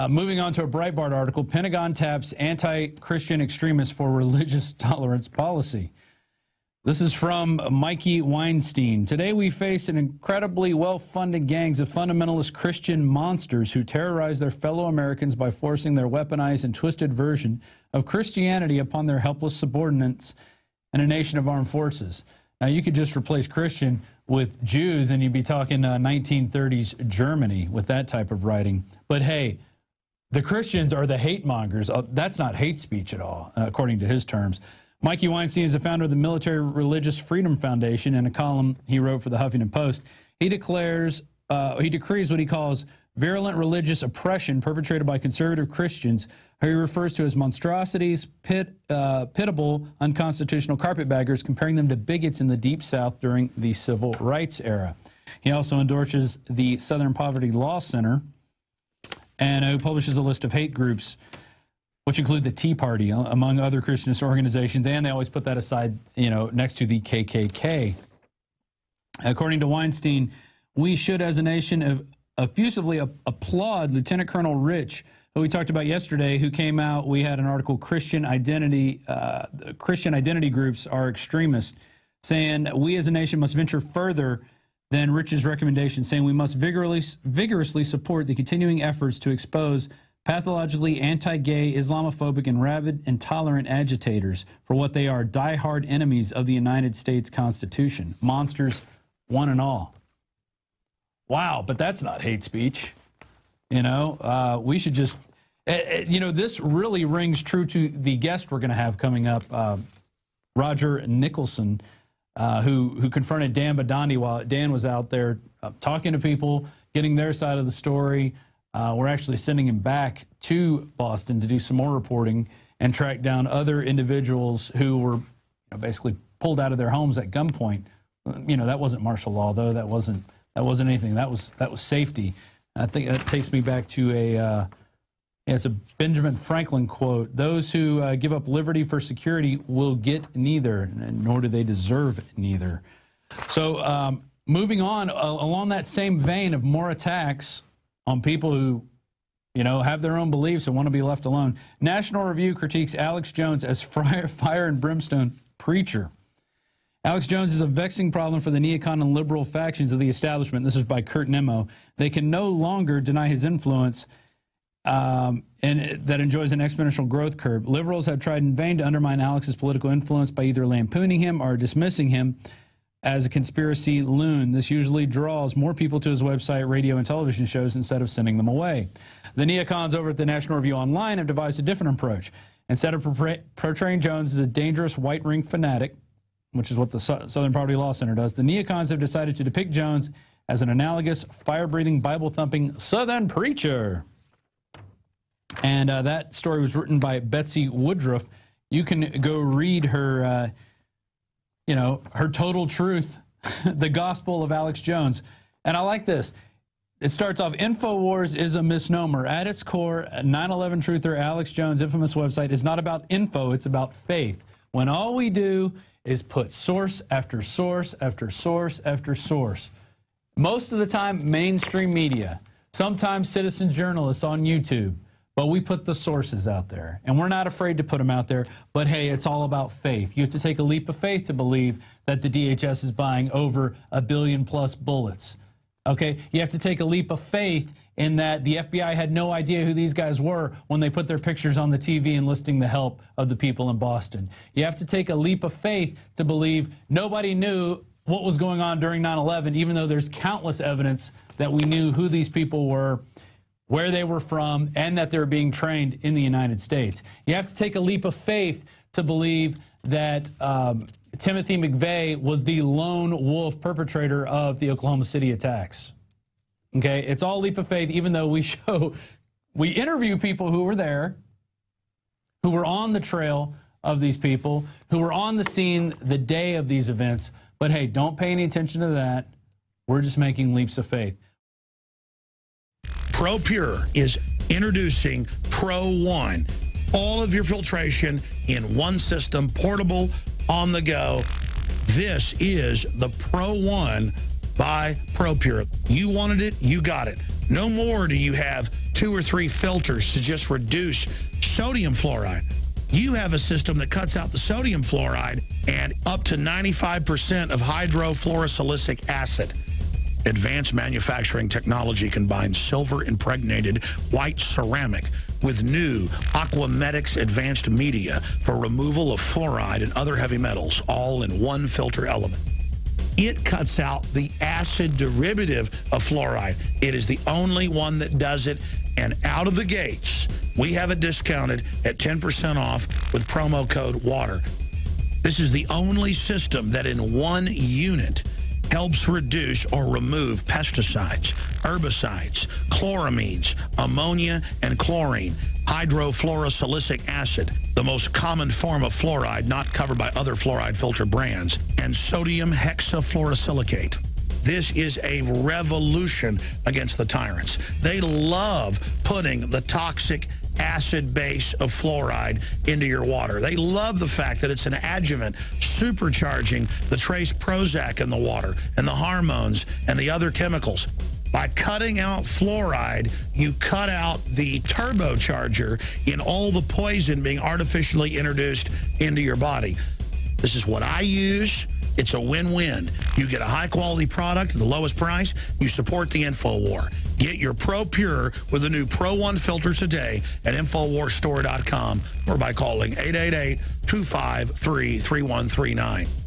Moving on to a Breitbart article, Pentagon taps anti-Christian extremists for religious tolerance policy. This is from Mikey Weinstein. Today we face an incredibly well-funded gangs of fundamentalist Christian monsters who terrorize their fellow Americans by forcing their weaponized and twisted version of Christianity upon their helpless subordinates in a nation of armed forces. Now, you could just replace Christian with Jews and you'd be talking 1930s Germany with that type of writing. But hey, the Christians are the hate mongers. That's not hate speech at all, according to his terms. Mikey Weinstein is the founder of the Military Religious Freedom Foundation. In a column he wrote for the Huffington Post, he decrees what he calls virulent religious oppression perpetrated by conservative Christians, who he refers to as monstrosities, pitiable, unconstitutional carpetbaggers, comparing them to bigots in the Deep South during the Civil Rights era. He also endorses the Southern Poverty Law Center and who publishes a list of hate groups, which include the Tea Party, among other Christian organizations, and they always put that aside, you know, next to the KKK. According to Weinstein, we should, as a nation, effusively applaud Lieutenant Colonel Rich, who we talked about yesterday, who came out. We had an article, Christian identity groups are extremists, saying we as a nation must venture further than Rich's recommendation, saying we must vigorously support the continuing efforts to expose pathologically anti-gay, Islamophobic, and rabid, intolerant agitators for what they are, die-hard enemies of the United States Constitution. Monsters, one and all. Wow, but that's not hate speech. You know, we should just, you know, this really rings true to the guest we're going to have coming up, Roger Nicholson, who confronted Dan Badani while Dan was out there talking to people, getting their side of the story. We're actually sending him back to Boston to do some more reporting and track down other individuals who were basically pulled out of their homes at gunpoint. You know, that wasn't martial law, though. That wasn't anything. That was safety. And I think that takes me back to it's a Benjamin Franklin quote: "Those who give up liberty for security will get neither, nor do they deserve neither." So moving on, along that same vein of more attacks on people who, you know, have their own beliefs and want to be left alone, National Review critiques Alex Jones as fire and brimstone preacher. Alex Jones is a vexing problem for the neocon and liberal factions of the establishment. This is by Kurt Nemo. They can no longer deny his influence and that enjoys an exponential growth curve. Liberals have tried in vain to undermine Alex's political influence by either lampooning him or dismissing him as a conspiracy loon. This usually draws more people to his website, radio, and television shows instead of sending them away. The neocons over at the National Review Online have devised a different approach. Instead of portraying Jones as a dangerous white ring fanatic, which is what the Southern Poverty Law Center does, the neocons have decided to depict Jones as an analogous, fire-breathing, Bible-thumping Southern preacher. And that story was written by Betsy Woodruff. You can go read her you know, her total truth, the gospel of Alex Jones. And I like this. It starts off, InfoWars is a misnomer. At its core, 9/11 truther Alex Jones' infamous website is not about info, it's about faith. When all we do is put source after source after source after source. Most of the time, mainstream media. Sometimes citizen journalists on YouTube. But we put the sources out there, and we're not afraid to put them out there. But hey, it's all about faith. You have to take a leap of faith to believe that the DHS is buying over 1 billion+ bullets. Okay, you have to take a leap of faith in that the FBI had no idea who these guys were when they put their pictures on the TV enlisting the help of the people in Boston. You have to take a leap of faith to believe nobody knew what was going on during 9/11, even though there's countless evidence that we knew who these people were, where they were from, and that they were being trained in the United States. You have to take a leap of faith to believe that Timothy McVeigh was the lone wolf perpetrator of the Oklahoma City attacks. Okay, it's all leap of faith, even though we interview people who were there, who were on the trail of these people, who were on the scene the day of these events. But hey, don't pay any attention to that. We're just making leaps of faith. ProPure is introducing Pro One. All of your filtration in one system, portable, on the go. This is the Pro One by ProPure. You wanted it, you got it. No more do you have 2 or 3 filters to just reduce sodium fluoride. You have a system that cuts out the sodium fluoride and up to 95% of hydrofluorosilicic acid. Advanced manufacturing technology combines silver-impregnated white ceramic with new Aquamedics advanced media for removal of fluoride and other heavy metals, all in one filter element. It cuts out the acid derivative of fluoride. It is the only one that does it, and out of the gates, we have it discounted at 10% off with promo code WATER. This is the only system that in one unit helps reduce or remove pesticides, herbicides, chloramines, ammonia, and chlorine, hydrofluorosilicic acid, the most common form of fluoride not covered by other fluoride filter brands, and sodium hexafluorosilicate. This is a revolution against the tyrants. They love putting the toxic acid base of fluoride into your water. They love the fact that it's an adjuvant supercharging the trace Prozac in the water and the hormones and the other chemicals. By cutting out fluoride, you cut out the turbocharger in all the poison being artificially introduced into your body. This is what I use. It's a win-win. You get a high-quality product at the lowest price. You support the InfoWar. Get your Pro Pure with the new Pro One filter today at InfoWarsStore.com or by calling 888-253-3139.